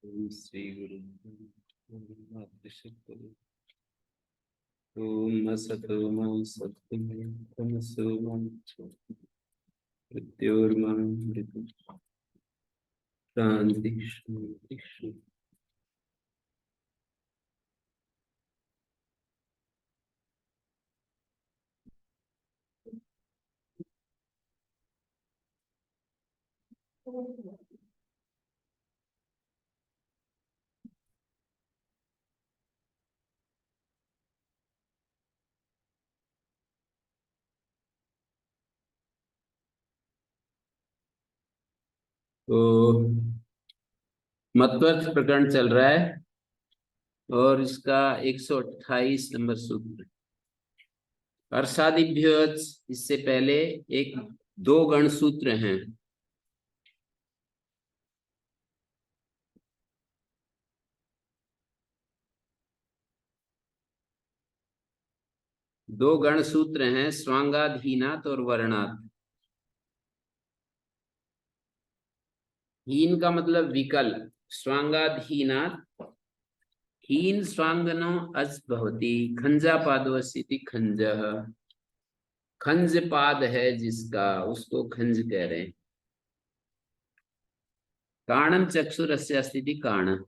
ओम श्री गुरु ओम असतो मा सत्यम तमसो मा मृत्योर्मा मृत्यु शांति शांति शांति। तो मतवर्थ प्रकरण चल रहा है और इसका 128 नंबर सूत्र। अर्षादिभ्योच इससे पहले एक दो गण सूत्र हैं। दो गण सूत्र हैं, स्वांगाधीनात और वर्णात। हीन का मतलब विकल्प, स्वांगाधीनात हीन स्वांगनो अच भवति खंजापादवस्ति खंजः। खंज पाद है जिसका, उसको खंज कह रहे हैं। काणम चक्षुरस्य स्थिति कारण।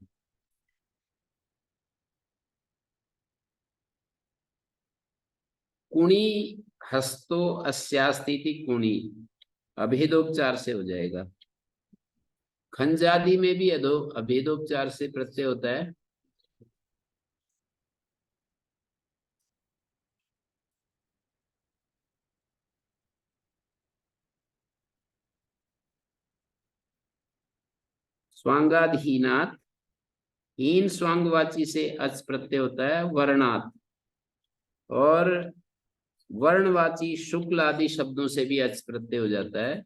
कुणी हस्तो अस्यास्थिति कुणी, अभेदोपचार से हो जाएगा। खंजादि में भी अभेदोपचार से प्रत्यय होता है। स्वांगाधीनात हीन स्वांगवाची से अच प्रत्यय होता है वर्णात, और वर्णवाची शुक्ल आदि शब्दों से भी अच प्रत्यय हो जाता है,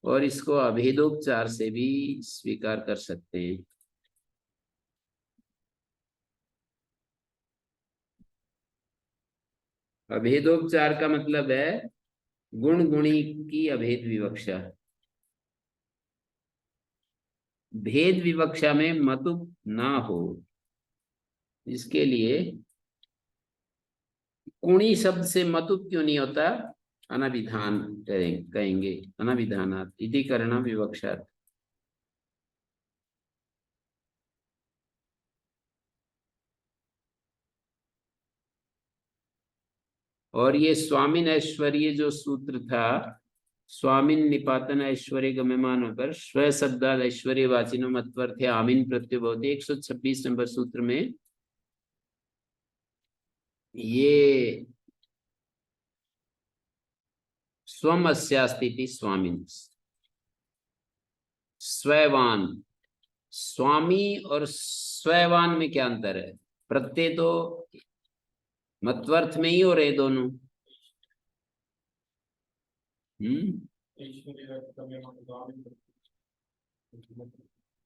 और इसको अभेदोपचार से भी स्वीकार कर सकते हैं। अभेदोपचार का मतलब है गुण गुणी की अभेद विवक्षा। भेद विवक्षा में मतुप ना हो, इसके लिए कुणी शब्द से मतुप क्यों नहीं होता, अनभिधान कहेंगे। अनभिधानात् इति करण विवक्षात्। और ये स्वामिन ऐश्वर्य जो सूत्र था, स्वामिन निपातन ऐश्वर्य गम्यमान होकर स्व शब्दाद ऐश्वर्य वाचिनो मत्वर्थे आमीन प्रत्यय भवति 126 नंबर सूत्र में ये स्वम अस्यास्ति स्वामिन। स्वयवान, स्वामी और स्वयवान में क्या अंतर है? प्रत्यय तो मतवर्थ में ही हो रहे दोनों।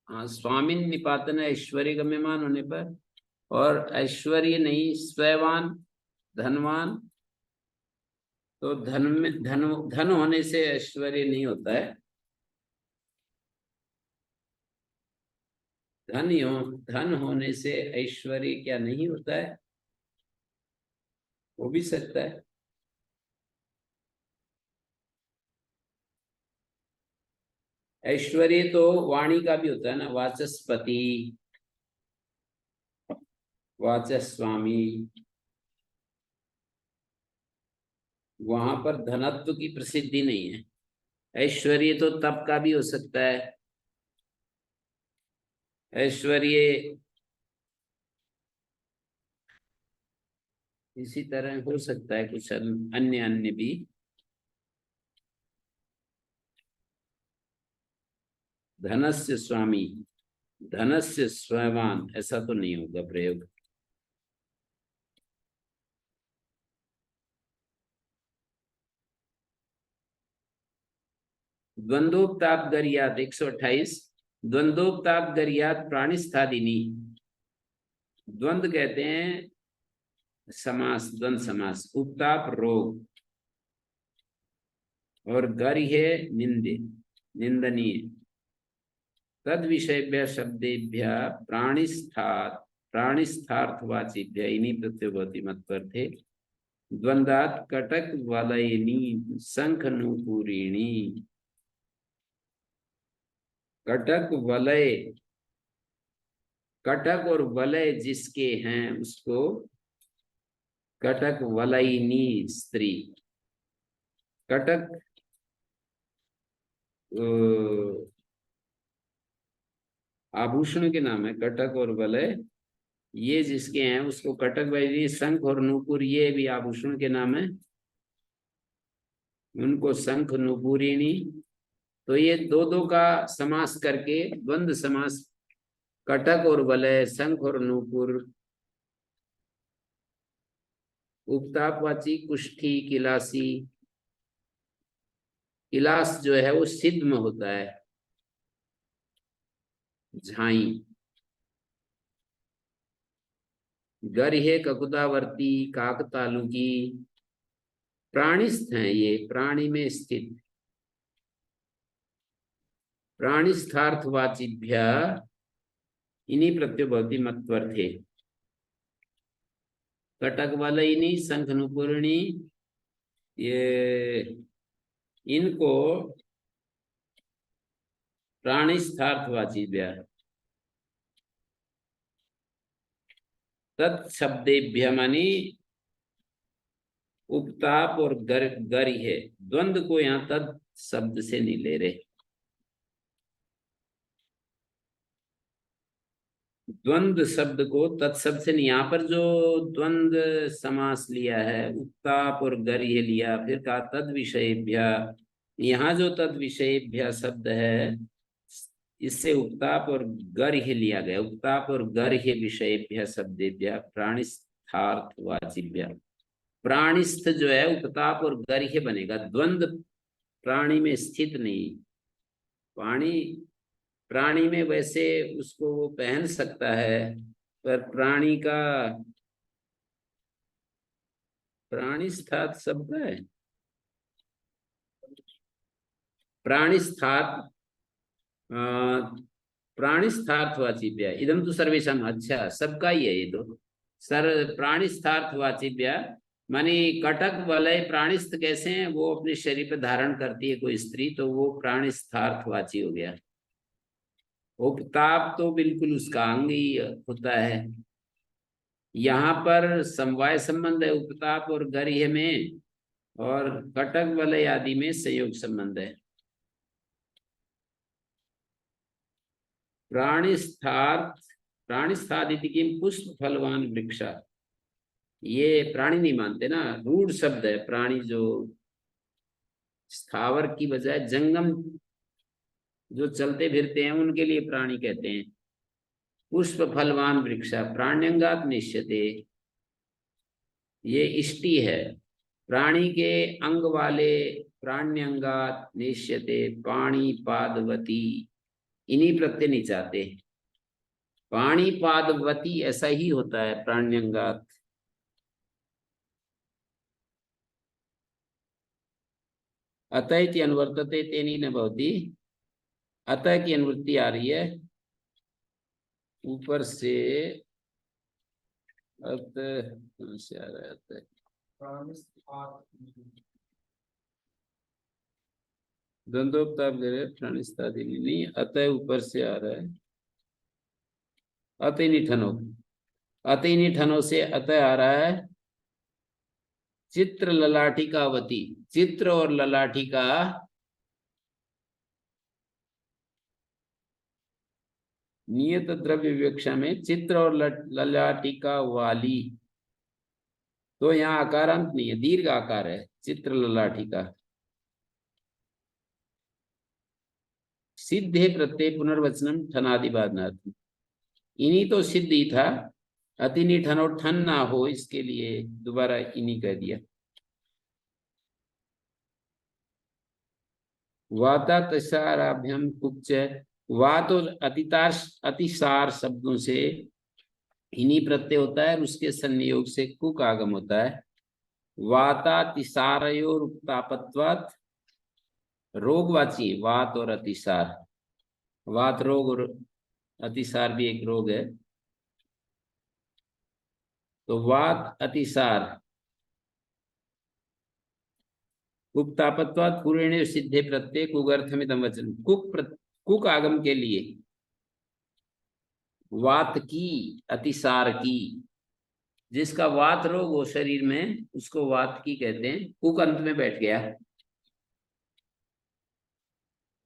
हाँ, स्वामिन निपातन ऐश्वर्य गम्यमान होने पर, और ऐश्वर्य नहीं स्वयवान धनवान, तो धन में धन होने से ऐश्वर्य नहीं होता है। धन होने से ऐश्वर्य क्या नहीं होता है? हो भी सकता है। ऐश्वर्य तो वाणी का भी होता है ना, वाचस्पति, वाचस्वामी, वहां पर धनत्व की प्रसिद्धि नहीं है। ऐश्वर्य तो तप का भी हो सकता है। ऐश्वर्य इसी तरह हो सकता है, कुछ अन्य अन्य भी। धनस्य स्वामी, धनस्य स्वयवान, ऐसा तो नहीं होगा प्रयोग। द्वंद्वोक्ताप गरियात 128। द्वंद्वोक्ताप गरियात प्राणिस्थादिनी। द्वंद्व कहते हैं समास, द्वंद्व समास। उपताप रोग, और गर्य है निंदनीय। तद विषयभ्य शब्देभ्य प्राणिस्थार्थवाचिभ्य इन्हीं प्रत्यय भवति मत्वर्थे द्वंद्वात् कटक वलयिनी शंख नूपुरिणी। कटक वलय, कटक और वलय जिसके हैं उसको कटक वलयिनी स्त्री। कटक आभूषण के नाम है, कटक और वलय ये जिसके हैं उसको कटक वलयिनी। शंख और नूपुर ये भी आभूषण के नाम है, उनको शंख नूपुरिणी। तो ये दो दो का समास करके द्वंद्व समास, कटक और वलय, शंख और नूपुर, उपतापवाची कुष्ठी किलासी। किलास जो है वो सिद्ध में होता है, झाई। गर्हे ककुदावर्ती काकतालुकी, प्राणिस्थ हैं ये, प्राणी में स्थित। प्राणिस्थार्थवाचिभ्य इन्हीं प्रत्यय भवति मत्वर्थे। कटक वलयिनी शंख नूपुरिणी ये इनको प्राणिस्थार्थवाचिभ्य तत्शब्देभ्य मानी उपताप और गर्ह्य द्वंद्व को यहाँ तत् शब्द से नहीं ले रहे। द्वंद्व शब्द को तत्शब्द से नहीं, यहाँ पर जो द्वंद्व समास लिया है उपताप और गर्ह्य लिया, फिर कहा तद विषयेभ्य। यहाँ जो तद विषयेभ्य शब्द है इससे उपताप और गर्ह्य लिया गया। उपताप और गर्ह्य विषयेभ्य शब्देभ्य प्राणिस्थार्थवाचिभ्य। प्राणिस्थ जो है उपताप और गर्ह्य बनेगा, द्वंद्व प्राणी में स्थित नहीं। प्राणी में वैसे उसको वो पहन सकता है, पर प्राणी का प्राणिस्थात शब्द है, प्राणिस्थात प्राणिस्थार्थवाचिभ्य इदम तो सर्वेशम। अच्छा सबका ही है ये तो सर। प्राणिस्थार्थवाचिभ्य मानी कटक वलय प्राणिस्थ कैसे हैं, वो अपने शरीर पर धारण करती है कोई स्त्री, तो वो प्राणिस्थार्थवाची हो गया। उपताप तो बिल्कुल उसका अंग ही होता है। यहाँ पर समवाय संबंध है उपताप और गर्ह्य में, और कटक वलय आदि में संयोग संबंध है। प्राणिस्थादिति किम पुष्प फलवान वृक्षा, ये प्राणी नहीं मानते ना, रूढ़ शब्द है। प्राणी जो स्थावर की बजाय जंगम जो चलते फिरते हैं उनके लिए प्राणी कहते हैं। पुष्प फलवान वृक्षा प्राण्यंगात निश्यते, ये इष्टि है। प्राणी के अंग वाले प्राण्यंगात निश्यते पाणी पादवती, इन्हीं प्रत्यय नहीं चाहते। पाणी पादवती ऐसा ही होता है प्राण्यंगात। अतः इति अनुवर्तते तेनी न भवति, अतः की अनुवृत्ति आ रही है ऊपर से। अतः कहाँ से आ रहा है अतः, द्वंद्वोक्ताप प्राणिस्थादि नहीं, अतः ऊपर से आ रहा है। अतः निठनो, अतः निठनो से अतः आ रहा है चित्र ललाटिकावती। चित्र और ललाटिका नियत द्रव्य विवक्षा में चित्र और ललाटिका वाली, तो यहाँ आकारांत नहीं है, दीर्घ आकार है। चित्र ललाटिका सिद्धे प्रत्यय पुनर्वचनम ठनादिबाधनार्थम, इन्हीं तो सिद्ध ही था। अतिनि ठन और ठन ना हो इसके लिए दोबारा इन्हीं कह दिया। वाता तसाराभ्यम कुब्च, वात और अतिसार शब्दों से इन्हीं प्रत्यय होता है, उसके संयोग से कुक आगम होता है। वातातिसारयोर उपतापत्वात् रोगवाची वात और अतिसार, वात रोग और अतिसार भी एक रोग है। तो वात अतिसार कुप्तापत्वात् पूर्वेण सिद्धे प्रत्यय कुगर्थमिदं वचन। कुक आगम के लिए वात की, अतिसार की, जिसका वात रोग हो शरीर में उसको वात की कहते हैं। कुक अंत में बैठ गया,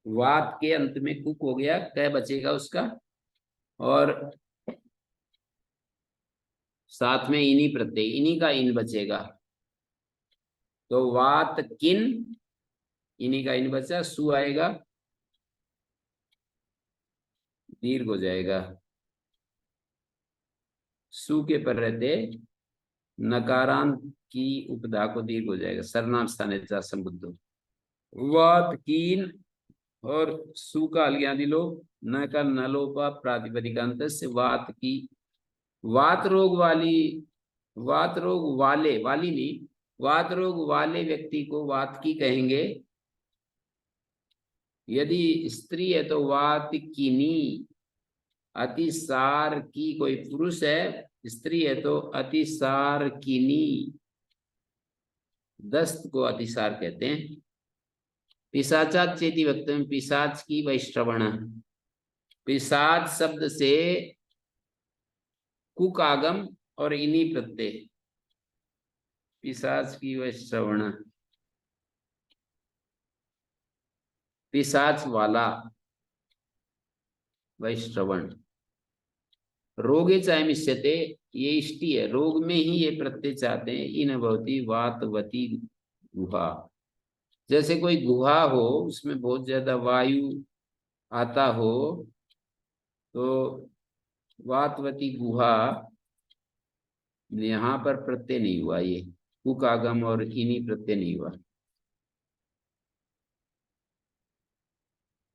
वात के अंत में कुक हो गया, कै बचेगा उसका, और साथ में इनी प्रत्यय, इन्हीं का इन बचेगा। तो वात किन, इन्हीं का इन बचा, सु आएगा, दीर्घ हो जाएगा। सु के पर रहते नकारांत की उपधा को दीर्घ हो जाएगा। सर्वनाम स्थाने संबुद्धो। वात कीन और सु का अलग्यादि लोप, न का न लोपा प्रातिपदिकांत से वात की। वात रोग वाली, वात रोग वाले, वाली नहीं, वात रोग वाले व्यक्ति को वात की कहेंगे। यदि स्त्री है तो वात किनी। अतिसार की कोई पुरुष है, स्त्री है तो अतिसार किनी। दस्त को अतिसार कहते हैं। पिशाचात चेती वक्तव्य, पिशाच की वैश्रवण। पिशाच शब्द से कुक आगम और इनी प्रत्यय। पिशाच की वैश्रवण, पिशाच वाला, वैश्रवण। रोगे चायमिष्यते, ये इष्टि है, रोग में ही ये प्रत्यय चाहते हैं। इन भवती वातवती गुहा। जैसे कोई गुहा हो, उसमें बहुत ज्यादा वायु आता हो, तो वातवती गुहा, यहाँ पर प्रत्यय नहीं हुआ, ये कुक आगम और इनी प्रत्यय नहीं हुआ।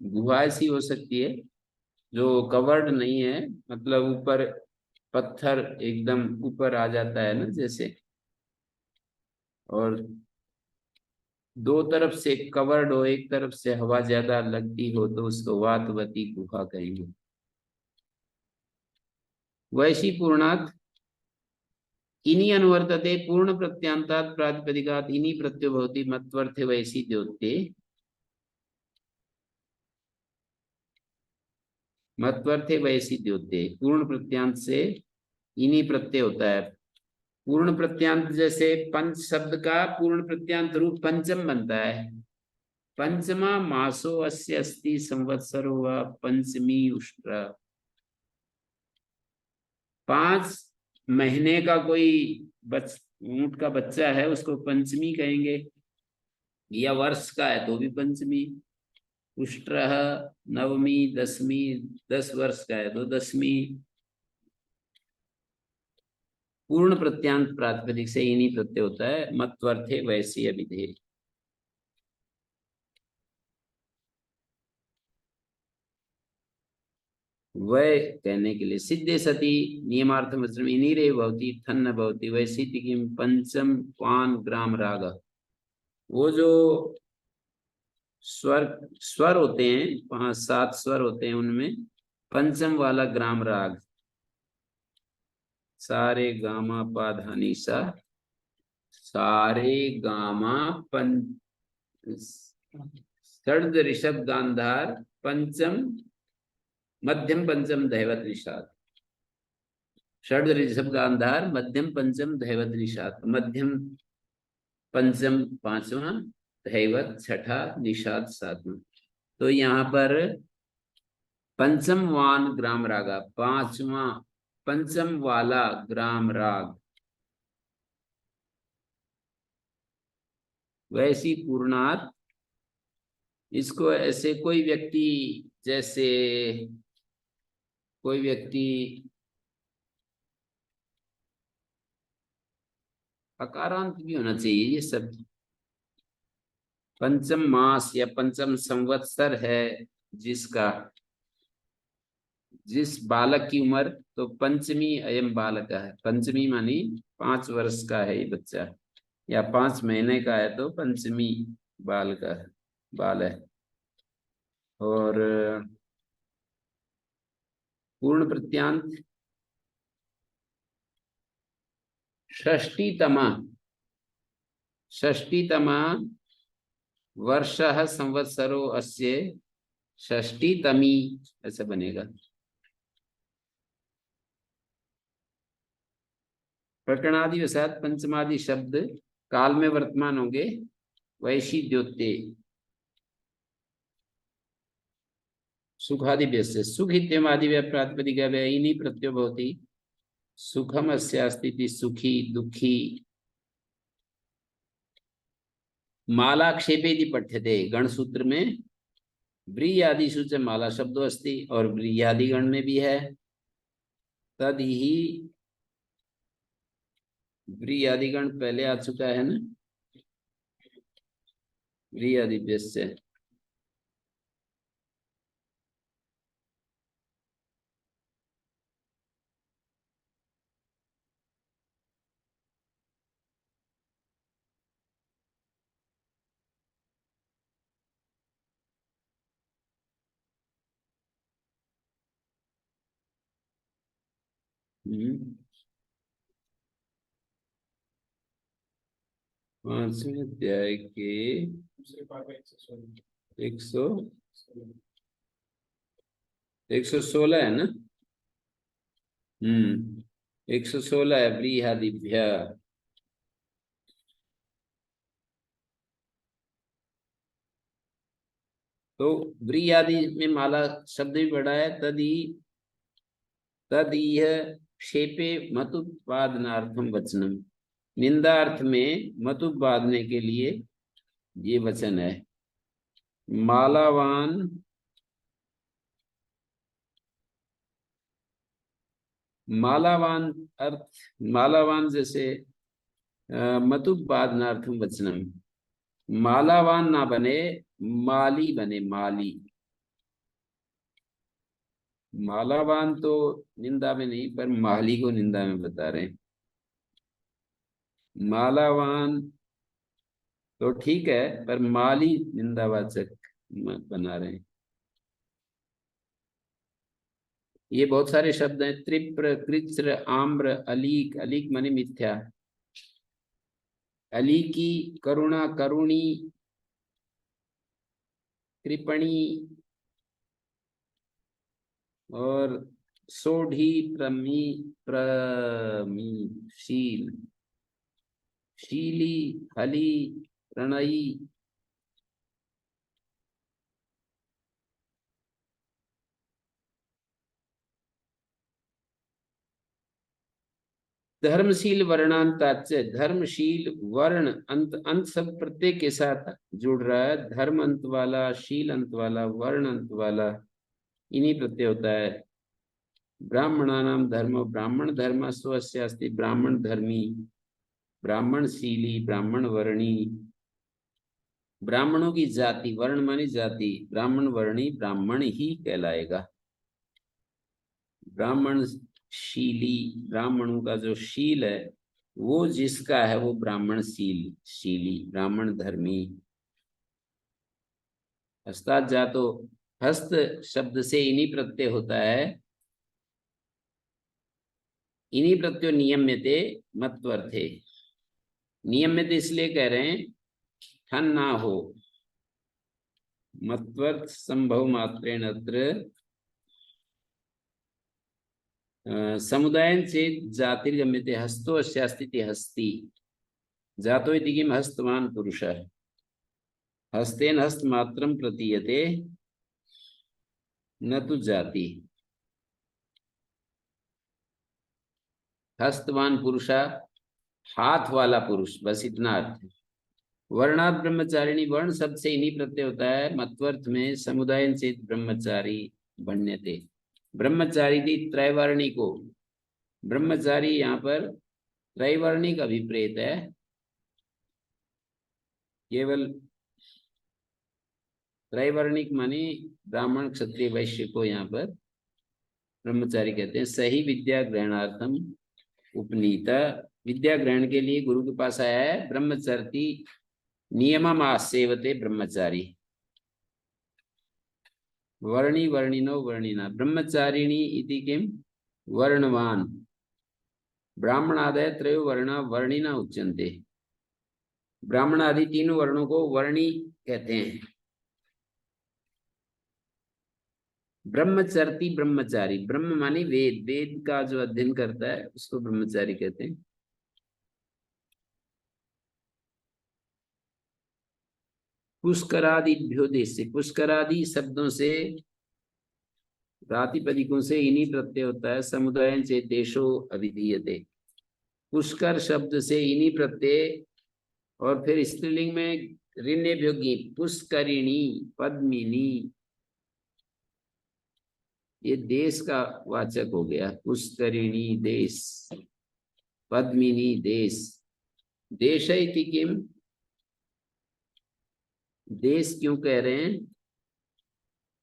गुहा ऐसी हो सकती है जो कवर्ड नहीं है, मतलब ऊपर पत्थर एकदम ऊपर आ जाता है ना जैसे, और दो तरफ से कवर्ड हो, एक तरफ से हवा ज्यादा लगती हो, तो उसको वातवती गुहा कहेंगे। वैशी पूर्णात इनी अनुवर्तते, पूर्ण प्रत्यांतात प्रातिपदिकात इनी प्रत्यय भवति मत्वर्थे वैसी द्योते। मत्वर्थे वैसी द्योते, पूर्ण प्रत्यांत से इनी प्रत्यय होता है। पूर्ण प्रत्यांत जैसे पंच शब्द का पूर्ण प्रत्यांत रूप पंचम बनता है। पंचमा मासो अस्य अस्ति संवत्सरो व पंचमी उष्ट्र। 5 महीने का कोई ऊंट का बच्चा है, उसको पंचमी कहेंगे। या वर्ष का है तो भी पंचमी। उष्ट्र नवमी, दसवीं, 10 वर्ष का है तो दसवीं। पूर्ण प्रत्यांत प्रातिपदिक से इन्हीं प्रत्यय होता है। मत्वर्थे वैसी अभिधेय। वह कहने के लिए सिद्धे सती नियमार्थ वचन इनीरे भवती थन्न भवती वैसी किम पंचम पान ग्राम राग। वो जो स्वर, स्वर होते हैं 5-7 स्वर होते हैं, उनमें पंचम वाला ग्राम राग, सारे गामा पाधानी सा, सारे गामा पं षड ऋषभ गांधार पंचम मध्यम पंचम दैवत निषाद। षड ऋषभ गांधार मध्यम पंचम दैवत निषाद। मध्यम पंचम पांचवा, दैवत छठा, निषाद सातवां। तो यहाँ पर पंचम वान ग्राम रागा, 5वां पंचम वाला ग्राम राग। वैसी पूर्णात, इसको ऐसे कोई व्यक्ति, जैसे कोई व्यक्ति, अकारांत भी होना चाहिए ये सब। पंचम मास या पंचम संवत्सर है जिसका, जिस बालक की उम्र, तो पंचमी अयम बालक है। पंचमी मानी 5 वर्ष का है ये बच्चा, या 5 महीने का है तो पंचमी बाल का है, बाल है। और पूर्ण प्रत्यांत षष्टितमा वर्षः संवत्सरो अस्य षष्टितमी ऐसा बनेगा। प्रकरणादि वसात पंचमादि शब्द काल में वर्तमान होंगे। वैशी द्योते सुखादिभ्य से सुख इत्यमादि प्रातिपदिका व्ययिनी प्रत्ययो भवति। सुखम अस्यास्ति सुखी दुखी। मालाक्षेपेति पठ्यते गणसूत्र में व्रीयादिषु च माला शब्दो अस्ति और व्रीयादि गण में भी है। तद ही व्रीयादि गण पहले आ चुका है ना, व्रीयादिभ्य से। पांचवें अध्याय के 116 है ना। 116 है व्रीहादिभ्य। तो व्रीहादि में माला शब्द भी बढ़ा है। तदीह क्षेपे मतुत्पादनार्थम वचनम। निंदार्थ में मतु बांधने के लिए ये वचन है। मालावान अर्थ मालावान जैसे मतु बांधनार्थम वचनम। मालावान ना बने, माली बने, माली। मालावान तो निंदा में नहीं, पर माली को निंदा में बता रहे हैं। मालावान तो ठीक है, पर माली निंदावाचक बना रहे हैं। ये बहुत सारे शब्द हैं। त्रिप्र, कृच्र, आम्र, अलीक। अलीक माने मिथ्या। अलीकी, करुणा, करुणी, कृपणी और सोढ़ी, शील, शीली, हली, प्रणयी। धर्मशील वर्णांताच, धर्मशील वर्ण अंत, अंत सब प्रत्यय के साथ जुड़ रहा है। धर्म अंत वाला, शील अंत वाला, वर्ण अंत वाला, इन्हीं प्रत्यय होता है। ब्राह्मणानाम धर्म, ब्राह्मण धर्म स्वस्य अस्ति। ब्राह्मण धर्मी, ब्राह्मणशीली, ब्राह्मण वर्णी। ब्राह्मणों की जाति, वर्ण मानी जाति, ब्राह्मण वर्णी ब्राह्मण ही कहलाएगा। ब्राह्मण शीली, ब्राह्मणों का जो शील है वो जिसका है वो ब्राह्मण शीली, ब्राह्मण धर्मी। हस्तात् जातो, हस्त शब्द से इन्हीं प्रत्यय होता है। इन्हीं प्रत्यय नियम्यते मत्वर्थे। नियम्यते इसलिए कह रहे हैं ठन ना हो। मत्वर्थ संभव मात्रेण अत्र समुदाय चेत जातिर्गम्यते। हस्तो अस्यास्ति हस्ति। जातो इति किम हस्तवान पुरुषः। हस्तेन हस्तमात्रं प्रतीयते न तु जाति। हस्तवान पुरुषा, हाथ वाला पुरुष, बस इतना अर्थ है। वर्णात् ब्रह्मचारिणी, वर्ण शब्द से इन्हीं प्रत्यय होता है। मत्वर्थ में समुदाय चेत ब्रह्मचारी भण्यते। ब्रह्मचारी थी त्रैवर्णी को। ब्रह्मचारी यहाँ पर त्रैवर्णिक अभिप्रेत है। केवल त्रैवर्णिक माने ब्राह्मण, क्षत्रिय, वैश्य को यहाँ पर ब्रह्मचारी कहते हैं। सही विद्या ग्रहणार्थम उपनीत। विद्या ग्रहण के लिए गुरु के पास आया है। ब्रह्मचर्य नियमम आसेवते ब्रह्मचारी। वर्णी वर्णिनो वर्णिना ब्रह्मचारिणी इति किम वर्णवान ब्राह्मणादय त्रयो वर्णा वर्णिना उच्यन्ते। ब्राह्मण आदि तीनों वर्णों को वर्णी कहते हैं। ब्रह्मचर्ती ब्रह्मचारी, ब्रह्म मानी वेद, वेद का जो अध्ययन करता है उसको ब्रह्मचारी कहते हैं। पुष्करादिभ्यो देश, पुष्करादि शब्दों से प्रातिपदिकों से इन्हीं प्रत्यय होता है। समुदाय से देशो अभिधीयते, पुष्कर शब्द से इन्हीं प्रत्यय। और फिर स्त्रीलिंग में ऋण्यभ्योगी पुष्करिणी पद्मिनी, ये देश का वाचक हो गया। पुष्करिणी देश, पद्मिनी देश। देश इति किम, देश क्यों कह रहे हैं?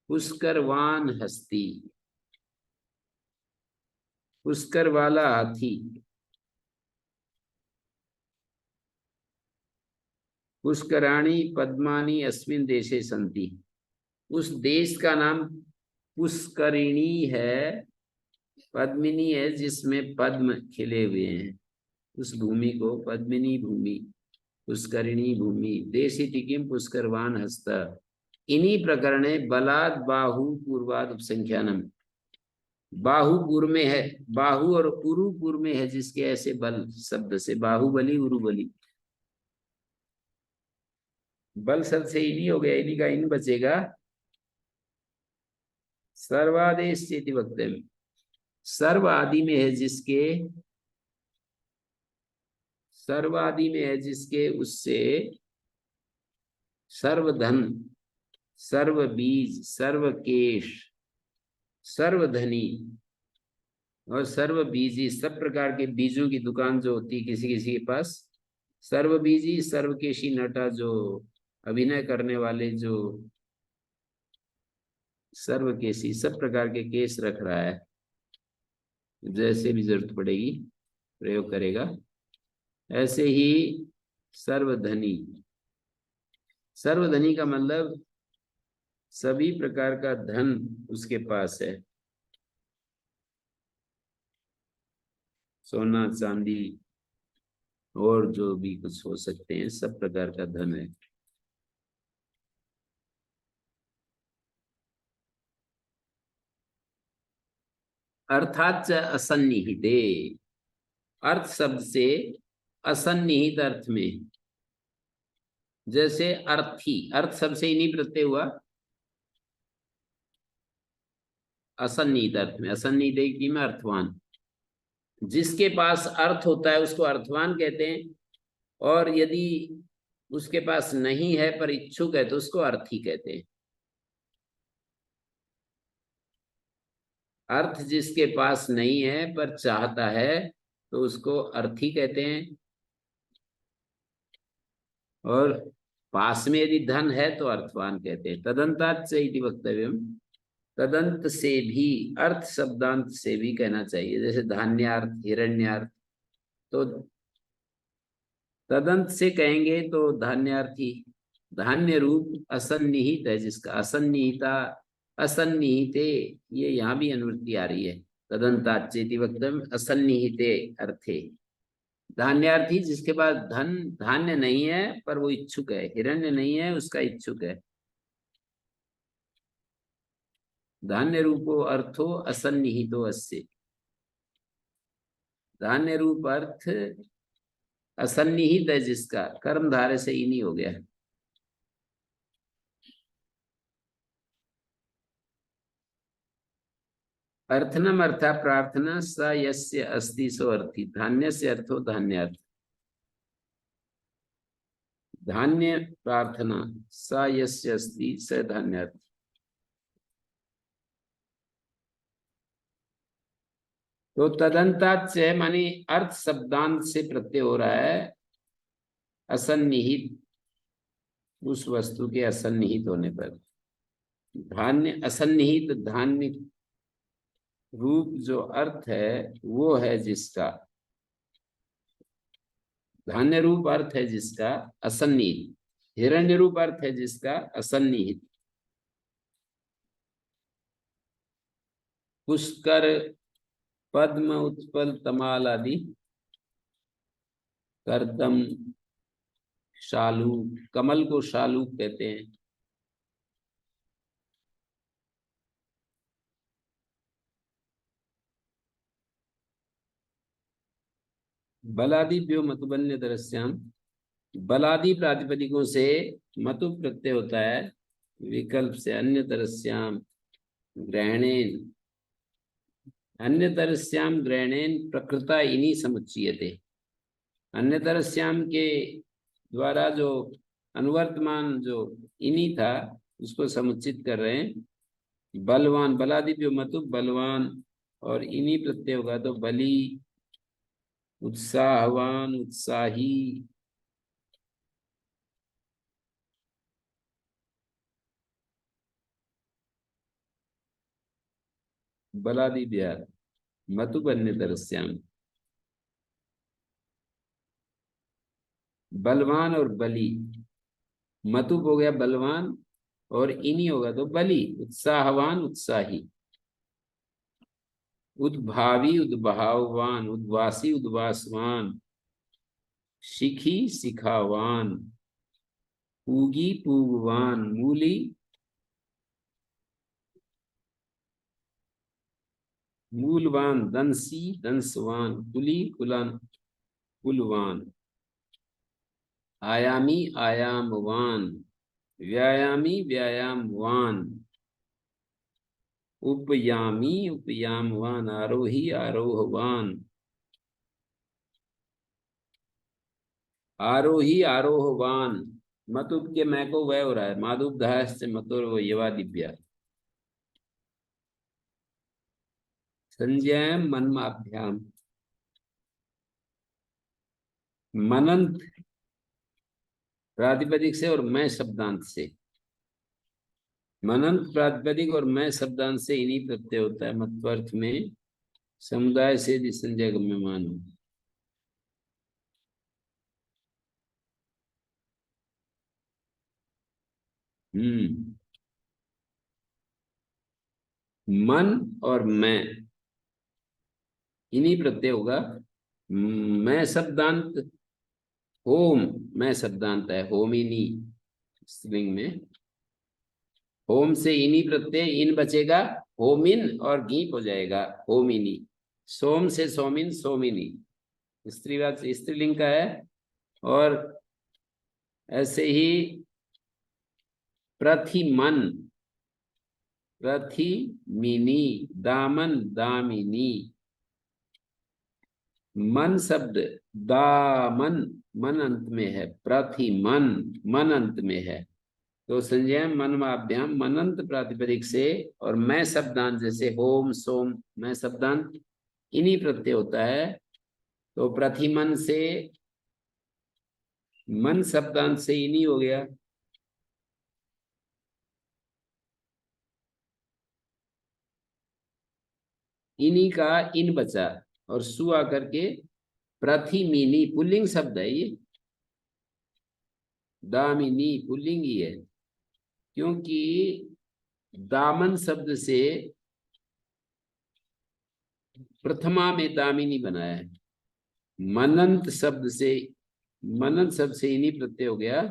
पुष्करवान हस्ती, पुष्कर वाला हाथी। पुष्कराणी पद्मानी अस्मिन देशे संति, उस देश का नाम पुष्करिणी है, पद्मिनी है जिसमें पद्म खिले हुए हैं। उस भूमि को पद्मिनी भूमि, पुष्करिणी भूमि। देशी टिकिम पुष्करवान हस्त। इन्हीं प्रकरणे बलाद बाहु पूर्वाद उपसंख्यानम, बाहु पूर्व में है, बाहु और उरु पूर्व में है जिसके ऐसे बल शब्द से बाहुबली उरुबली। बल शब्द से इन्हीं हो गया, इन्हीं का इन बचेगा। सर्वादेश चेति वक्तव्य, सर्व आदि में है जिसके, सर्व आदि में है जिसके, उससे सर्वधन, सर्व बीज, सर्व केश, सर्वधनी और सर्व बीजी, सब प्रकार के बीजों की दुकान जो होती है किसी किसी के पास, सर्व बीजी सर्वकेशी नटा, जो अभिनय करने वाले जो सर्वकेशी, सब प्रकार के केस रख रहा है, जैसे भी जरूरत पड़ेगी प्रयोग करेगा। ऐसे ही सर्वधनी, सर्वधनी का मतलब सभी प्रकार का धन उसके पास है, सोना चांदी और जो भी कुछ हो सकते हैं, सब प्रकार का धन है। अर्थात असन्निहिते, अर्थ शब्द से असन्निहित अर्थ में, जैसे अर्थी, अर्थ शब्द से इन्हीं प्रत्यय हुआ असन्निहित अर्थ में। असन्निहित की में अर्थवान, जिसके पास अर्थ होता है उसको अर्थवान कहते हैं, और यदि उसके पास नहीं है पर इच्छुक है तो उसको अर्थी कहते हैं। अर्थ जिसके पास नहीं है पर चाहता है तो उसको अर्थी कहते हैं, और पास में यदि धन है तो अर्थवान कहते हैं। तदंतात से इति वक्तव्यम, तदंत से भी, अर्थ शब्दांत से भी कहना चाहिए, जैसे धान्यार्थ, हिरण्यार्थ, तो तदंत से कहेंगे तो धान्यार्थी, धान्य रूप असन्निहित है जिसका, असन्निहिता असन्निहिते, ये यहाँ भी अनुवृत्ति आ रही है। तदंताचेति वक्तव्यम असन्निहिते अर्थे, धान्यार्थी जिसके पास धन, धान्य नहीं है पर वो इच्छुक है, हिरण्य नहीं है उसका इच्छुक है। धान्य रूपो अर्थो असन्निहितो अस्य, धान्य रूप अर्थ असन्निहित है जिसका, कर्म धारे से ही नहीं हो गया। अर्थनम अर्था प्रार्थना स यस्य अस्ति सो अर्थी, धान्य से अर्थो धान्यार्थ, धान्य प्रार्थना स यस्य अस्ति स धान्यार्थ। तो तदंतात से मानी अर्थ शब्दांत से प्रत्यय हो रहा है असन्निहित, उस वस्तु के असन्निहित होने पर। धान्य असन्निहित, धान्य रूप जो अर्थ है वो है जिसका, धान्य रूप अर्थ है जिसका असन्निहित, हिरण्य रूप अर्थ है जिसका असन्निहित। पुष्कर, पद्म, उत्पल, तमाल आदि, करदम, शालू, कमल को शालू कहते हैं। बलादि व्यो मतुबन्य दरस्याम, बलादि प्रातिपदिकों से मतु प्रत्यय होता है विकल्प से अन्य तरस्याम ग्रहणेन, अन्य तरस्याम ग्रहणेन प्रकृता इनी समुच्चीयते। अन्य तरस्याम के द्वारा जो अनुवर्तमान जो इनी था उसको समुचित कर रहे हैं। बलवान, बलादि व्यो मतु बलवान, और इनी प्रत्यय होगा तो बली, उत्साहवान, उत्साही। बलादि व्यार मतु बन्य तरस्याम, बलवान और बली, मतु हो गया बलवान और इनी होगा तो बली, उत्साहवान, उत्साही। उद्भावी, उद्भाववान, उद्वासी, उद्वासवान, शिखी, शिखावान, पूगी, पूगवान, मूली, मूलवान, दंसी, दंसवान, कुली, कुलान, कुलवान, आयामी, आयामवान, व्यायामी, व्यायामवान, उपयामी, उपयामवान, आरोही, आरोहवान, आरोही, आरोहवान। मतुब के मैं को वह हो रहा है, माधुब धास से मतुर वो यवा दिव्या। संजय मन्माभ्याम, मनंत प्रातिपदिक से और मैं शब्दांत से, मनंत प्रातिपदिक और मैं शब्दांत से इन्हीं प्रत्यय होता है मत्वर्थ में, समुदाय से संजय गम्यमान हो। मन और मैं इन्हीं प्रत्यय होगा। मैं शब्दांत होम, मैं शब्दांत है होमिनी स्त्रीलिंग में, होम से इनी प्रत्यय इन बचेगा, होमिन और गीप हो जाएगा होमिनी। सोम से सोमिन, सोमिनी स्त्रीवाचक स्त्रीलिंग का है। और ऐसे ही प्रथिमन, प्रथिमिनी, दामन, दामिनी। मन शब्द दामन, मन अंत में है, प्रथिमन मन अंत में है। तो संजय मनमाभ्याम मनंत प्रातिपदिक से और मैं शब्दांत जैसे होम, सोम, मैं शब्दांत इन्हीं प्रत्यय होता है। तो प्रतिमन से मन शब्दांत से इन्हीं हो गया। इन्हीं का इन बचा और सु आकर के प्रतिमिनी पुल्लिंग शब्द है ये, दामिनी पुल्लिंग ही है, क्योंकि दामन शब्द से प्रथमा में दामिनी बनाया है। मनंत शब्द से, मनंत शब्द से इन्हीं प्रत्यय हो गया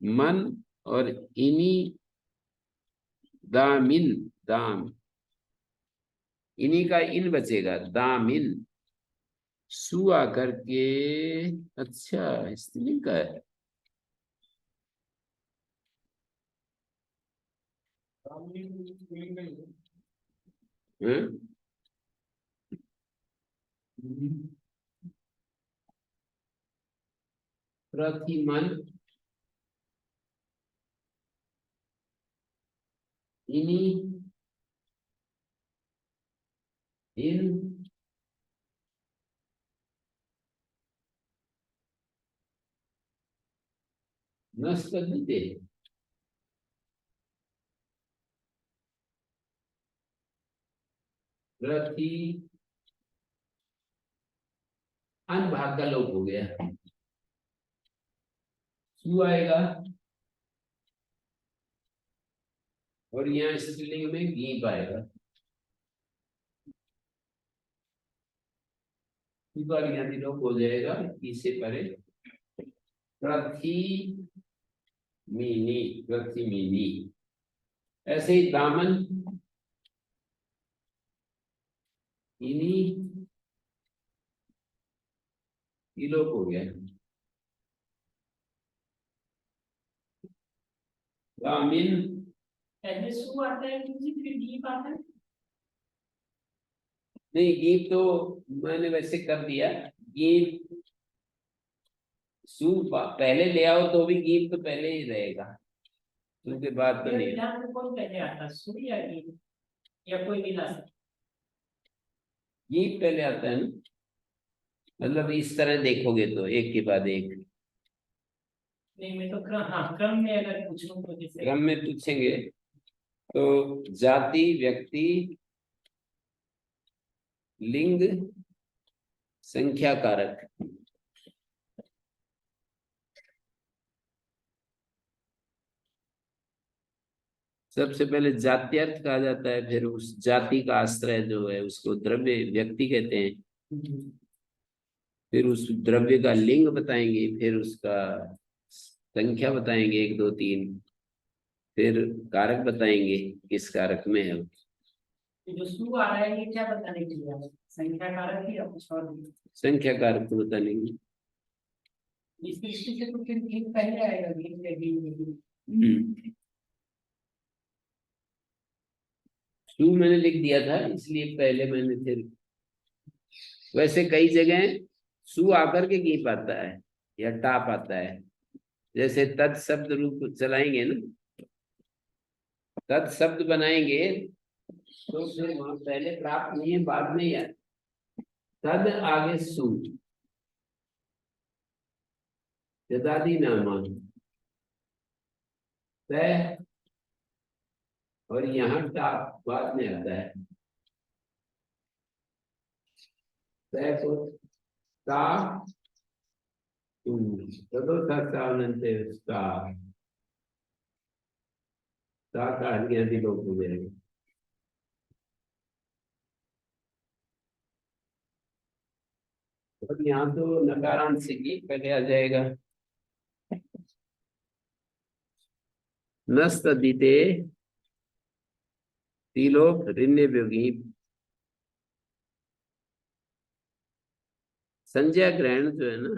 मन, और इन्हीं दामिन, दाम इन्हीं का इन बचेगा दामिन, सु आकर के। अच्छा स्त्रीलिंग का है। हम्म? प्रतिमन इन्हीं इन नष्ट दीते, प्रति अन भाग का लोप हो गया, सु आएगा और यहाँ स्त्रीलिंग में गीप आएगा। आदि लोप हो जाएगा इससे परे। पृथ्वी मीनी, पृथ्वी मीनी। ऐसे ही दामन इनी, लोप हो गया। दामिन, पहले सु आता है फिर दीप आता है। नहीं गीत तो मैंने वैसे कर दिया। गीत सु पहले ले आओ तो भी गीत तो पहले ही रहेगा, उसके बाद तो नहीं। यहाँ पे कौन पहले आता है, सु या दीप या कोई भी ला सकता? गीत पहले आता है ना, मतलब इस तरह देखोगे तो एक के बाद एक। नहीं मैं तो क्रम, हाँ क्रम में अगर पूछूं तो जैसे क्रम में पूछेंगे तो जाति, व्यक्ति, लिंग, संख्या कारक। सबसे पहले जात्यर्थ कहा जाता है, फिर उस जाति का आश्रय जो है उसको द्रव्य व्यक्ति कहते हैं। फिर उस द्रव्य का लिंग बताएंगे, फिर उसका संख्या बताएंगे, 1 2 3। फिर कारक बताएंगे किस कारक में है वो। जो सु आ रहा है ये क्या बताने के लिए आया? संख्या कारक ही या कुछ और भी? संख्या कारक को बताएंगे। इस दृष्टि से तो फिर गीत पहले आएगा, गीत या गीत। सु मैंने लिख दिया था इसलिए पहले मैंने फिर, वैसे कई जगह सु आकर के गीप आता है या टाप आता है। जैसे तत् शब्द रूप चलाएंगे ना, तत् शब्द बनाएंगे तो फिर वहां पहले प्राप्त नहीं है, बाद में ही है। तद आगे सु, यदादि नामा, तय, और यहाँ टाप बाद में आता है। तय को ता, तदो तत्सावनन्ते ता, ता का आदि लोग हो जाएगा। और यहाँ तो नकारांत से ही पहले आ जाएगा। नस्तदिते तिलोक ऋण्य व्योगी। संज्ञा ग्रहण जो है ना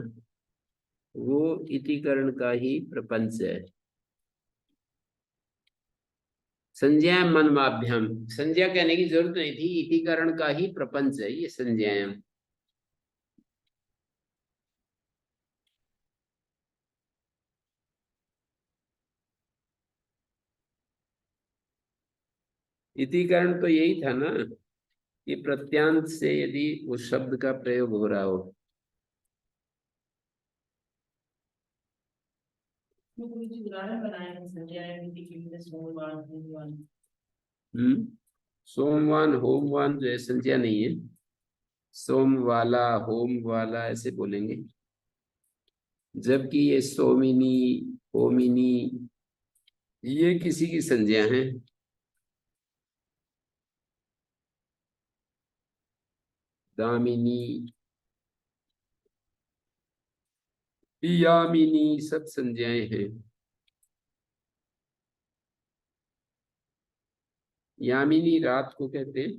वो इतिकरण का ही प्रपंच है। संज्ञा मनवाभ्याम, संज्ञा कहने की जरूरत नहीं थी, इतिकरण का ही प्रपंच है ये संज्ञायाम। इतिकरण तो यही था ना कि प्रत्यांत से यदि उस शब्द का प्रयोग हो रहा हो। उदाहरण बनाए हैं संज्ञा के सोमवार सोमवार। सोमवान होमवान जो है संज्ञा नहीं है, सोम वाला होम वाला ऐसे बोलेंगे। जबकि ये सोमिनी, होमिनी ये किसी की संज्ञा है। दामिनी, यामिनी सब संज्ञाएं हैं। यामिनी रात को कहते हैं।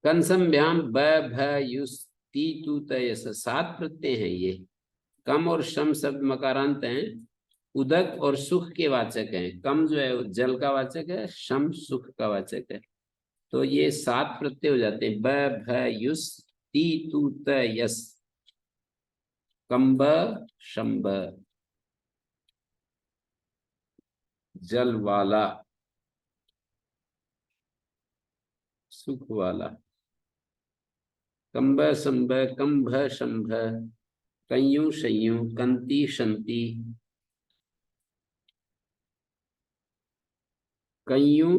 कंसम्भ्याम ब भ युस ती तू तयस 7 प्रत्यय हैं ये। कम और शम शब्द मकारांत हैं, उदक और सुख के वाचक हैं। कम जो है जल का वाचक है, शम सुख का वाचक है। तो ये 7 प्रत्यय हो जाते हैं। ब भ युस ती तू तयस, कंब शंब, जल वाला, सुख वाला। कंब संभ, कंभ शंभ, कयू शयू, कंती शंति, कयू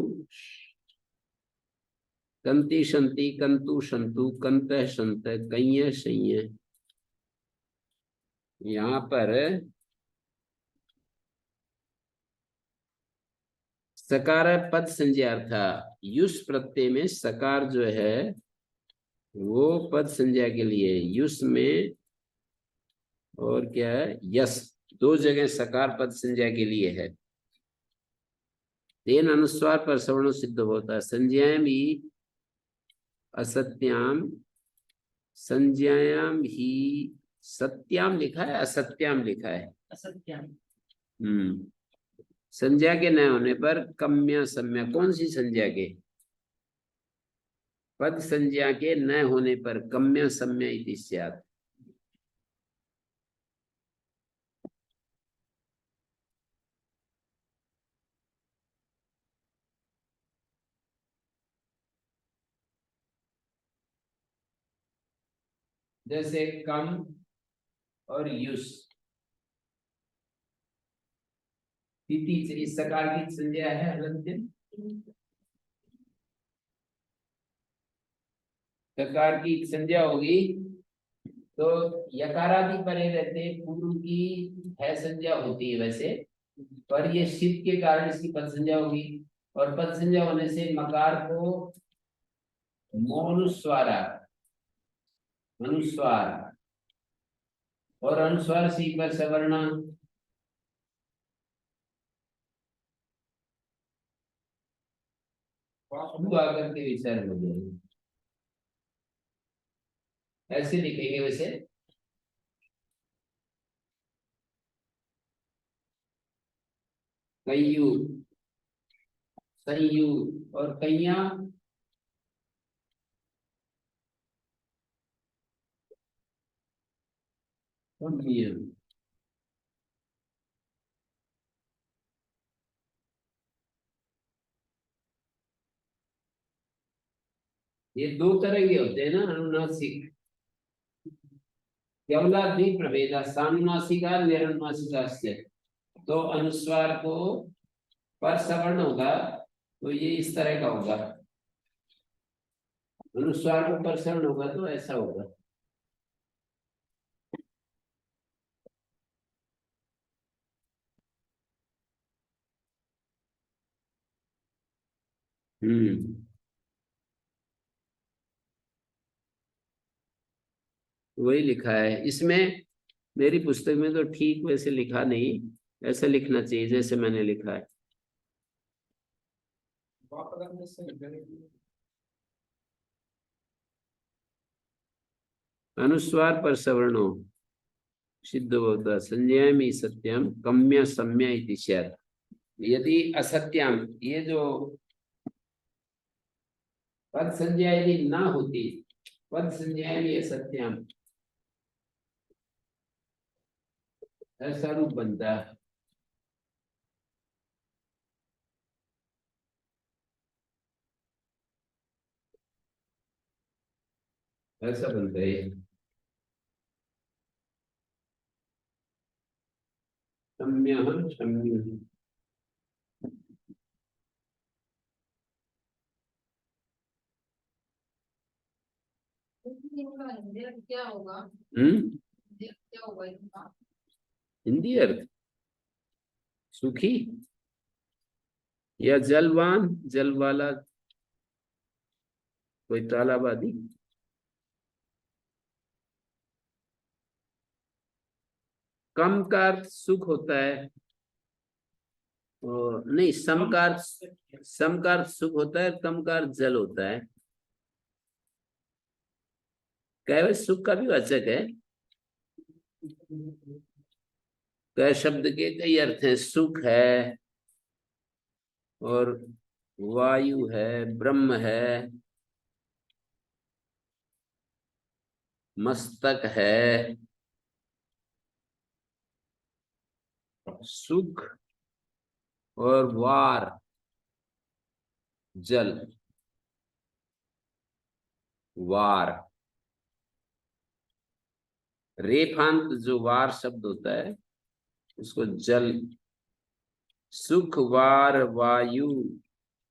कंती शंति, कंतु शंतु, कंत शंत, कय्य शय्य। यहाँ पर सकार है पद संज्ञार्थ, युष प्रत्यय में सकार जो है वो पद संज्ञा के लिए, युष में और क्या है यस, दो जगह सकार पद संज्ञा के लिए है। तेन अनुस्वार पर सवर्ण सिद्ध होता है। संज्ञायाम ही असत्याम, संज्ञायाम ही सत्याम लिखा है, असत्याम लिखा है। असत्याम। संज्ञा के न होने पर कम्या सम्या, कौन सी संज्ञा के? पद संज्ञा के न होने पर कम्या सम्या इति स्यात्। जैसे कम और युष, इस सकार की संज्ञा है अलंत्य, सकार की संज्ञा होगी तो यकारादि परे रहते पूर्व की है संज्ञा होती है वैसे, पर ये शीत के कारण इसकी पद संज्ञा होगी, और पद संज्ञा होने से मकार को मोनुस्वारा, अनुस्वार, और अनुस्वार सी पर सवर्ण, आकर के विचार हो जाएंगे। ऐसे लिखेंगे वैसे, कय्यू, संयू और कैया, ये दो तरह के होते हैं ना अनुनासिक, केवला द्विप्रभेदा, सानुनासिका निरनुनासिका से। तो अनुस्वार को पर सवर्ण होगा तो ये इस तरह का होगा, अनुस्वार को पर सवर्ण होगा तो ऐसा होगा। वही लिखा है इसमें, मेरी पुस्तक में तो ठीक वैसे लिखा नहीं, ऐसे लिखना चाहिए जैसे मैंने लिखा है। अनुस्वार पर सवर्णो सिद्ध होता संज्ञायामि सत्यम कम्य सम्य इति स्यात्। यदि असत्याम, ये जो पद संज्ञा यदि ना होती, पद संज्ञायामि असत्याम, ऐसा रूप बनता है। ऐसा बनता है सम्यहं सम्यहं। क्या होगा? क्या होगा इनका? हिंदी अर्थ सुखी या जलवान, जल वाला, कोई तालाब आदि। कम का अर्थ सुख होता है, और नहीं सम का अर्थ सुख होता है, कम का अर्थ जल होता है। केवल सुख का भी वाचक है, कै शब्द के कई अर्थ हैं, सुख है और वायु है, ब्रह्म है, मस्तक है, सुख और वार जल, वार रेफांत जो वार शब्द होता है उसको जल, सुख वार वायु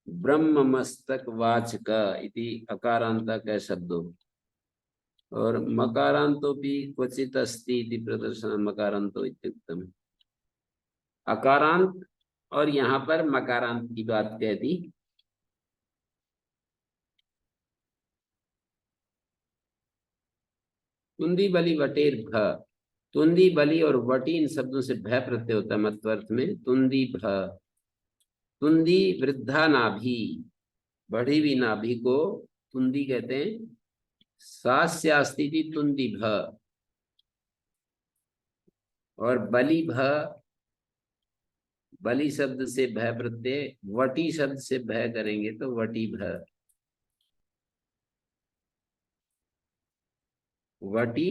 ब्रह्म मस्तक वाचक इति अकारांत का शब्दों, और मकारांतो भी क्वचित अस्ति इति प्रदर्शन मकारांतो इत्युक्तम। अकारांत और यहाँ पर मकारांत की बात कह दी। तुंदी बलि वटेर भ, तुंदी बलि और वटी इन शब्दों से भय प्रत्यय होता है मत्वर्थ में। तुंदी भ, तुंदी वृद्धा नाभि, बढ़ी हुई नाभि को तुंदी कहते हैं। सास्यास्ति तुंदी भ, और बलि भ, बलि शब्द से भय प्रत्यय, वटी शब्द से भय करेंगे तो वटी भ, वटी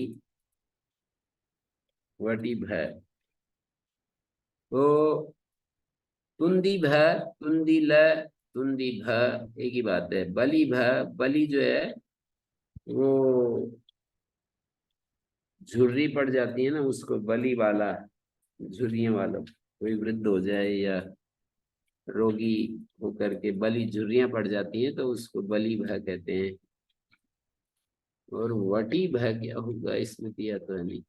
वटी भय। तो तुंदी भ, तुंदी ल, तुंदी भ एक ही बात है। बलि भ, बलि जो है वो झुर्री पड़ जाती है ना, उसको बलि वाला, झुर्रियों वाला, कोई वृद्ध हो जाए या रोगी होकर के बलि झुर्रियां पड़ जाती हैं तो उसको बलि भय कहते हैं। और वटी भय क्या होगा, इसमें दिया तो है नहीं।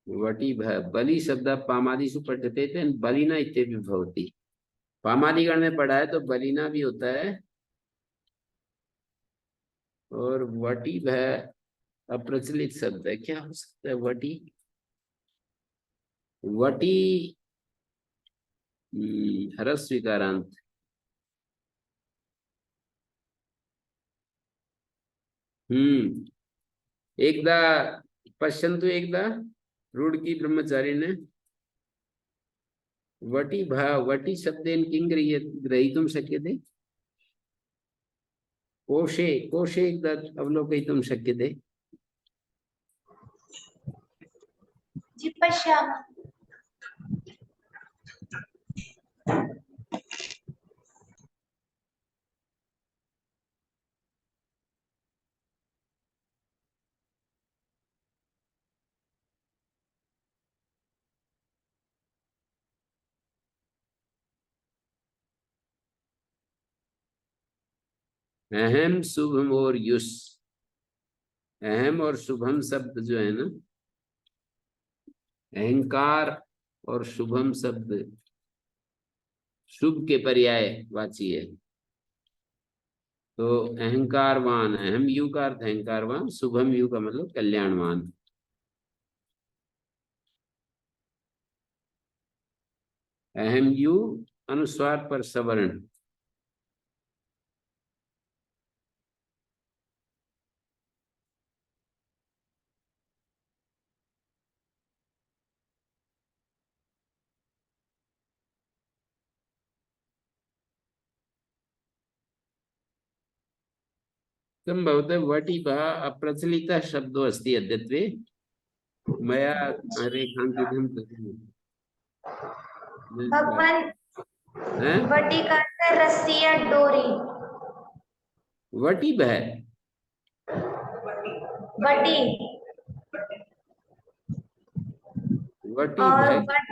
वटी भय, बलि शब्द पामादिषु पठ्यते थे बलिना इत्यपि भवति। पामादिगण में पढ़ा है तो बलिना भी होता है। और वटी भय अप्रचलित शब्द है, क्या हो सकता है वटी? वटी हरस स्वीकारांत। एकदा पश्यन्तु, एकदा रूढ़की ब्रह्मचारी ने वटी भा वटी शब्देन किं ग्रहीतुं शक्यते? कोशे कोशे एकदा अवलोकयितुं शक्यते? जी पश्यामः। अहम शुभम और युष, अहम और शुभम शब्द जो है ना, अहंकार और शुभम शब्द शुभ के पर्याय वाची है। तो अहंकारवान, अहम यू का अर्थ अहंकारवान, शुभम यू का मतलब कल्याणवान। अहम यू अनुस्वार पर सवर्ण। संभवतः वटी अप्रचलित शब्दो अस्ति अद्यत्वे मया रेखांकितं कृतम्। भगवान, हैं? वटी का अर्थ है रस्सी या डोरी। वटी भय, वटी वटी और भय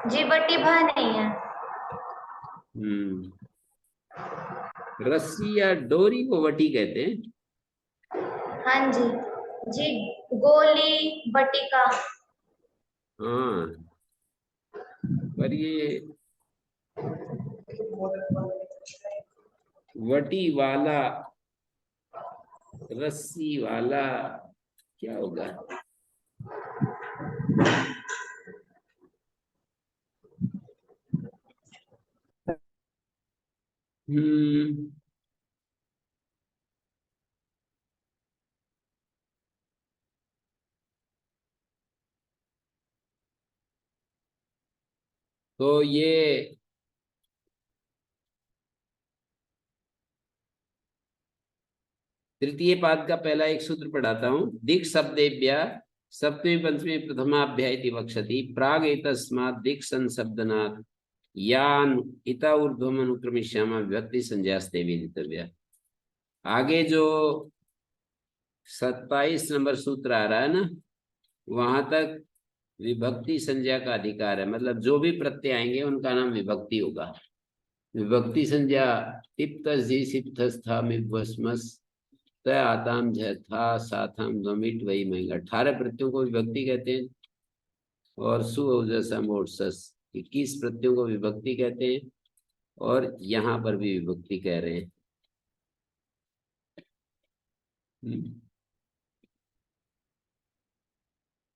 जी वटी भा नहीं है। रस्सी या डोरी को वटी कहते हैं। हाँ जी जी, गोली बटिका। हाँ, पर ये वटी वाला, रस्सी वाला क्या होगा? तो ये तृतीय पाद का पहला एक सूत्र पढ़ाता हूं। दिक् शब्देभ्य सप्तमी पंचमी प्रथमाभ्याय इति वक्षति, प्राग एतस्मात् दिक् संशब्दनात् यान इता ऊर्ध्वम अनुक्रमिष्यामः विभक्ति संज्ञास्ते विदितव्य। आगे जो 27 नंबर सूत्र आ रहा है ना, वहां तक विभक्ति संज्ञा का अधिकार है। मतलब जो भी प्रत्यय आएंगे उनका नाम विभक्ति होगा। विभक्ति संज्ञा तिप्त जी सिप्तस्था मिभस्मस तय आताम था साथाम गमिट वही महंगा, 18 प्रत्ययों को विभक्ति कहते हैं। और सुओजसमोर्सस 21 प्रत्ययों को विभक्ति कहते हैं और यहाँ पर भी विभक्ति कह रहे हैं।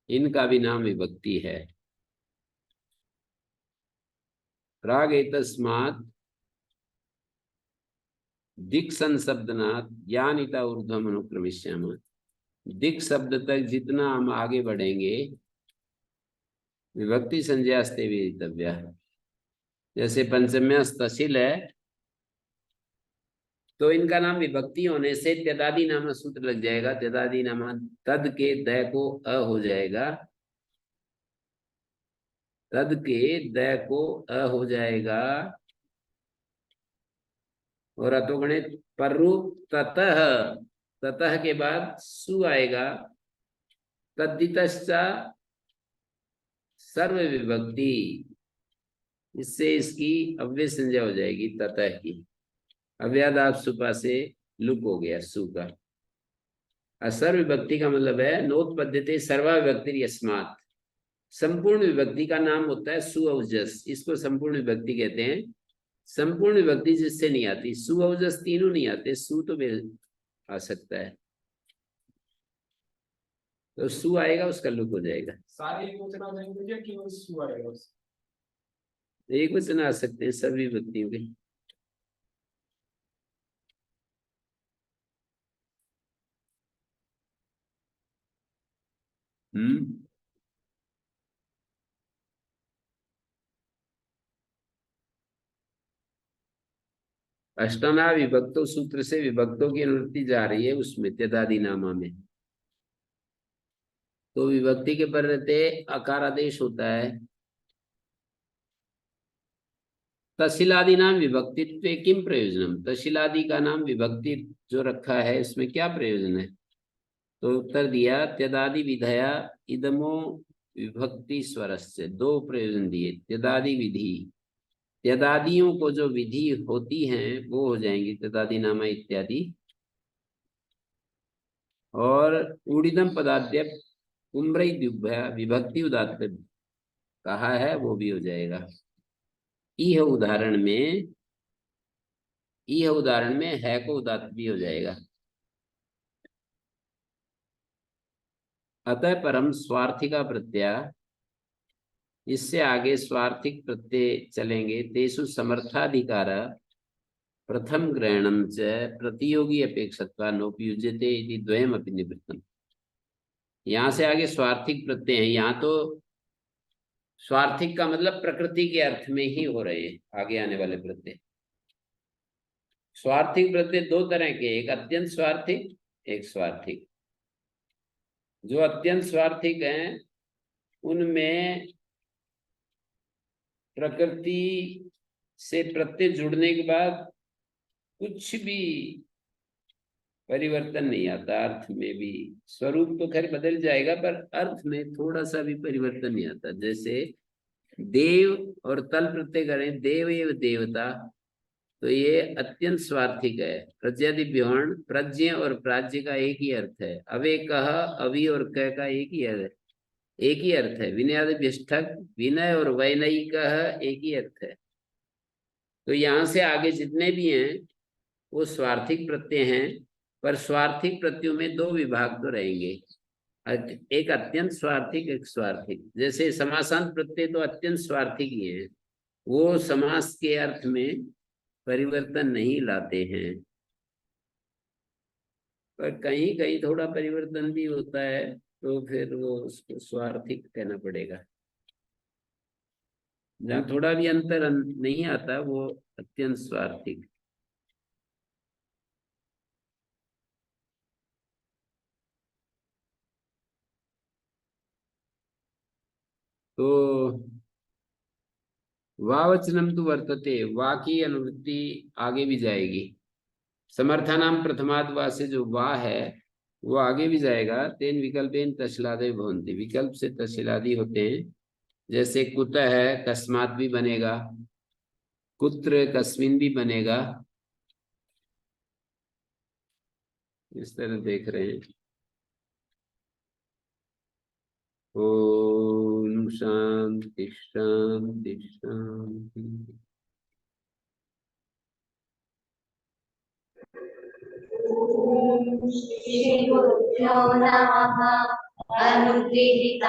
इनका भी नाम विभक्ति है। प्राग एतस्मात् दिक् संशब्दनात् यानिता ऊर्ध्वम अनुक्रमिष्यामः। दिक् शब्द तक जितना हम आगे बढ़ेंगे विभक्ति संज्ञास्ते वेदितव्या। जैसे पंचम्यास तहसील है तो इनका नाम विभक्ति होने से त्यदादि नाम सूत्र लग जाएगा। त्यदादि नाम तद के द को अ हो जाएगा, तद के द को अ हो जाएगा और अतोगणित पररूप ततः, ततः के बाद सु आएगा। तद्दितश्च सर्व विभक्ति, इससे इसकी अव्यय संज्ञा हो जाएगी ततः की। अव्यादाप सुपा से लुक हो गया सु का। असर्व विभक्ति का मतलब है नोत्पद्यते सर्वा विभक्ति यस्मात्। संपूर्ण विभक्ति का नाम होता है सुअवजस, इसको संपूर्ण विभक्ति कहते हैं। संपूर्ण विभक्ति जिससे नहीं आती, सुअवजस तीनों नहीं आते, सु तो आ सकता है, तो सु आएगा उसका लुक हो जाएगा। सारे एक वचन आ जाएंगे या केवल सु आएगा? एक वचन आ सकते हैं सभी विभक्तियों के। अष्टना विभक्तो सूत्र से विभक्तों की अनुवृत्ति जा रही है उसमें त्यदादि नामा में। तो विभक्ति के पर रहते अकार आदेश होता है। तहसीलादि नाम विभक्तित्व किम प्रयोजनम, तहसीलादि का नाम विभक्ति जो रखा है इसमें क्या प्रयोजन है? तो उत्तर दिया त्यदादि विधया इदमो विभक्ति स्वरस्य। दो प्रयोजन दिए। त्यदादि विधि, त्यदादियों को जो विधि होती हैं वो हो जाएंगी त्यदादि नामा इत्यादि। और ऊडिदम पदाद्य उम्रई द्युभ्या विभक्ति उदात्त कहा है वो भी हो जाएगा। इह उदाहरण में है को उदात्त भी हो जाएगा। अतः परम स्वार्थिका प्रत्यय, इससे आगे स्वार्थिक प्रत्यय चलेंगे। तेसु समर्थाधिकार प्रथम ग्रहणम च प्रतियोगी अपेक्षत्वा नोपयुज्यते इति द्वयम अपि निवृत्तम। यहाँ से आगे स्वार्थिक प्रत्यय हैं। यहाँ तो स्वार्थिक का मतलब प्रकृति के अर्थ में ही हो रहे हैं आगे आने वाले प्रत्यय। स्वार्थिक प्रत्यय दो तरह के, एक अत्यंत स्वार्थिक, एक स्वार्थिक। जो अत्यंत स्वार्थिक हैं उनमें प्रकृति से प्रत्यय जुड़ने के बाद कुछ भी परिवर्तन नहीं आता। अर्थ में भी स्वरूप तो खैर बदल जाएगा पर अर्थ में थोड़ा सा भी परिवर्तन नहीं आता। जैसे देव और तल प्रत्यय करें देव एव देवता, तो ये अत्यंत स्वार्थिक है। प्रज्ञादिभ्योण प्रज्ञ और प्राज्य का एक ही अर्थ है। अवे कह अवि और क का एक ही अर्थ है। विनयादिभ्यष्ठक विनय और वैनयिक एक ही अर्थ है। तो यहाँ से आगे जितने भी हैं वो स्वार्थिक प्रत्यय हैं, पर स्वार्थिक प्रत्ययों में दो विभाग तो रहेंगे, एक अत्यंत स्वार्थिक, एक स्वार्थिक। जैसे समासांत प्रत्यय तो अत्यंत स्वार्थिक ही है, वो समास के अर्थ में परिवर्तन नहीं लाते हैं, पर कहीं कहीं थोड़ा परिवर्तन भी होता है तो फिर वो उसको स्वार्थिक कहना पड़ेगा। जहाँ थोड़ा भी अंतर नहीं आता वो अत्यंत स्वार्थिक। तो वावचनम तो वर्तते, वा की अनुवृत्ति आगे भी जाएगी। समर्थानाम प्रथमाद वा से जो वा है वो आगे भी जाएगा। तेन विकल्पेन तशलादे भवन्ति, विकल्प से तशलादी होते हैं। जैसे कुतः है कस्मात भी बनेगा, कुत्र कस्मिन भी बनेगा, इस तरह देख रहे हैं। ओम शांति शांति शांति। श्री गुरुभ्यो नमः। अनुगृहीतात्मः